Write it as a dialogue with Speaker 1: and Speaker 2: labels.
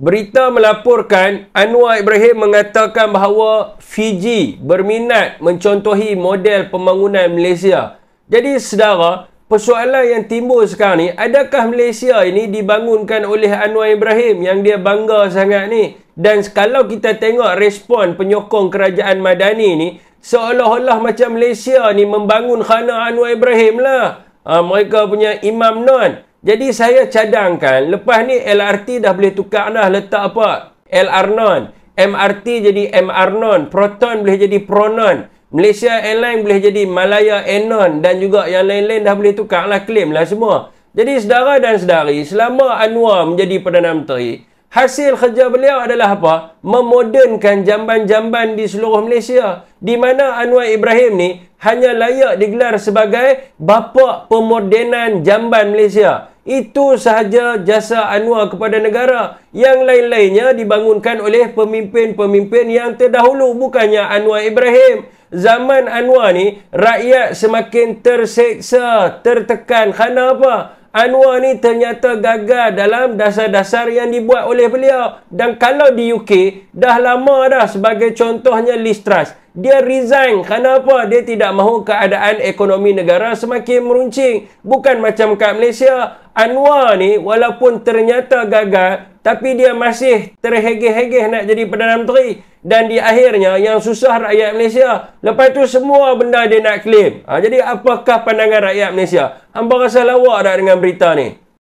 Speaker 1: Berita melaporkan Anwar Ibrahim mengatakan bahawa Fiji berminat mencontohi model pembangunan Malaysia. Jadi saudara, persoalan yang timbul sekarang ni, adakah Malaysia ini dibangunkan oleh Anwar Ibrahim yang dia bangga sangat ni? Dan kalau kita tengok respon penyokong kerajaan Madani ni, seolah-olah macam Malaysia ni membangun khana Anwar Ibrahim lah. Mereka punya Imam Non. Jadi saya cadangkan, lepas ni LRT dah boleh tukar dah, letak apa? LR Non. MRT jadi MR Non. Proton boleh jadi Pronon. Malaysia Airlines boleh jadi Malaya Airnon. Dan juga yang lain-lain dah boleh tukar lah, claim lah semua. Jadi saudara dan saudari, selama Anwar menjadi Perdana Menteri, hasil kerja beliau adalah apa? Memodernkan jamban-jamban di seluruh Malaysia. Di mana Anwar Ibrahim ni hanya layak digelar sebagai bapa pemodenan jamban Malaysia. Itu sahaja jasa Anwar kepada negara. Yang lain-lainnya dibangunkan oleh pemimpin-pemimpin yang terdahulu, bukannya Anwar Ibrahim. Zaman Anwar ni, rakyat semakin terseksa, tertekan. Kerana apa? Anwar ni ternyata gagal dalam dasar-dasar yang dibuat oleh beliau. Dan kalau di UK, dah lama dah, sebagai contohnya Liz Truss. Dia resign. Kenapa? Dia tidak mahu keadaan ekonomi negara semakin meruncing. Bukan macam kat Malaysia. Anwar ni walaupun ternyata gagal, tapi dia masih terhegeh-hegeh nak jadi Perdana Menteri. Dan di akhirnya yang susah rakyat Malaysia. Lepas tu semua benda dia nak claim. Jadi apakah pandangan rakyat Malaysia? Hamba rasa lawak tak dengan berita ni?